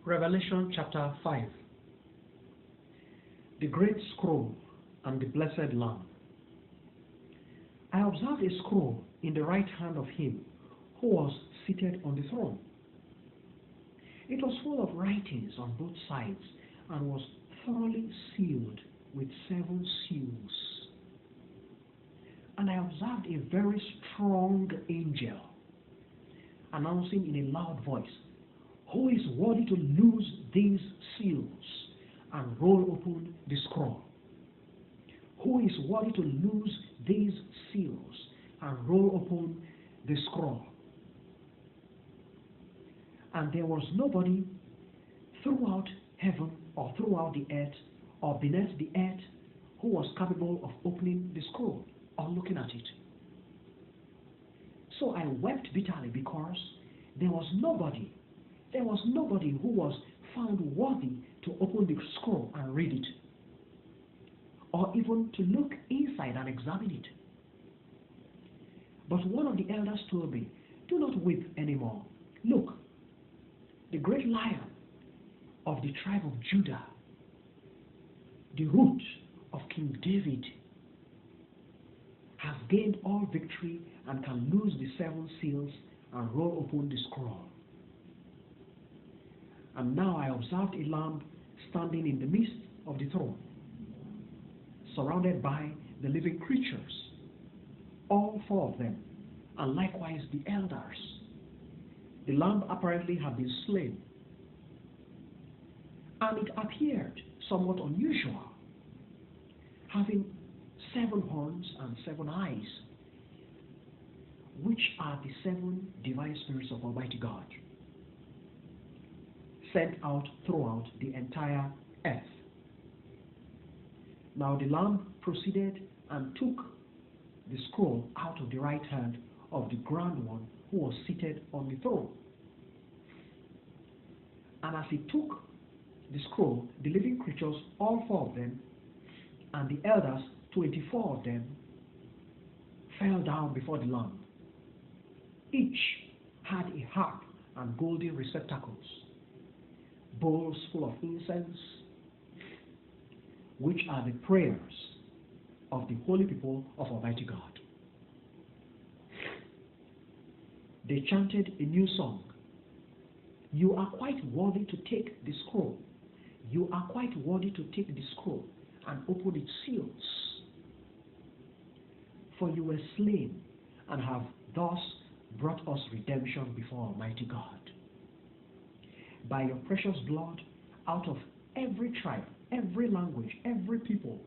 Revelation chapter 5. The great scroll and the blessed Lamb. I observed a scroll in the right hand of him who was seated on the throne. It was full of writings on both sides and was thoroughly sealed with 7 seals. And I observed a very strong angel announcing in a loud voice, "Who is worthy to loose these seals and roll open the scroll? Who is worthy to loose these seals and roll open the scroll?" And there was nobody throughout heaven or throughout the earth or beneath the earth who was capable of opening the scroll or looking at it. So I wept bitterly because there was nobody who was found worthy to open the scroll and read it, or even to look inside and examine it. But one of the elders told me, "Do not weep anymore. Look, the great Lion of the tribe of Judah, the root of King David, has gained all victory and can loose the 7 seals and roll open the scroll." And now I observed a lamb standing in the midst of the throne, surrounded by the living creatures, all 4 of them, and likewise the elders. The lamb apparently had been slain, and it appeared somewhat unusual, having 7 horns and 7 eyes, which are the 7 divine spirits of Almighty God, sent out throughout the entire earth. Now the Lamb proceeded and took the scroll out of the right hand of the Grand One who was seated on the throne. And as he took the scroll, the living creatures, all 4 of them, and the elders, 24 of them, fell down before the Lamb. Each had a harp and golden receptacles, bowls full of incense, which are the prayers of the holy people of Almighty God. They chanted a new song. "You are quite worthy to take the scroll. You are quite worthy to take the scroll and open its seals. For you were slain and have thus brought us redemption before Almighty God. By your precious blood, out of every tribe, every language, every people,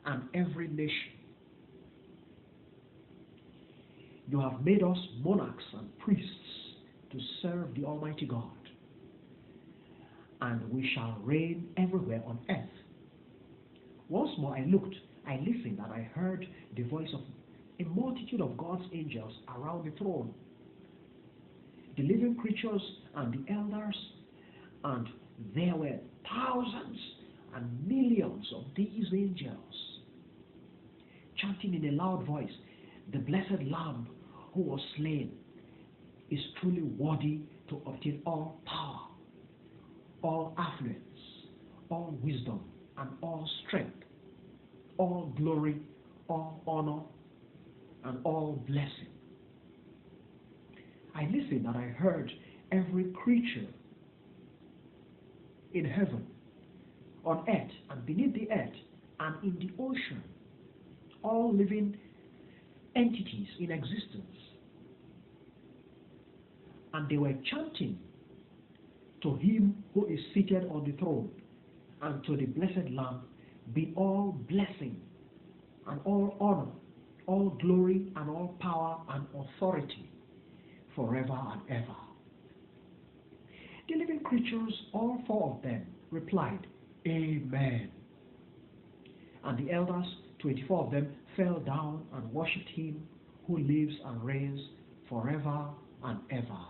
and every nation. You have made us monarchs and priests to serve the Almighty God, and we shall reign everywhere on earth." Once more I looked, I listened, and I heard the voice of a multitude of God's angels around the throne, the living creatures and the elders, and there were thousands and millions of these angels, chanting in a loud voice, "The blessed Lamb who was slain is truly worthy to obtain all power, all affluence, all wisdom, and all strength, all glory, all honor, and all blessing." I listened and I heard every creature in heaven, on earth, and beneath the earth, and in the ocean, all living entities in existence. And they were chanting, "To him who is seated on the throne and to the blessed Lamb be all blessing and all honor, all glory and all power and authority forever and ever." The living creatures, all 4 of them, replied, "Amen." And the elders, 24 of them, fell down and worshipped him who lives and reigns forever and ever.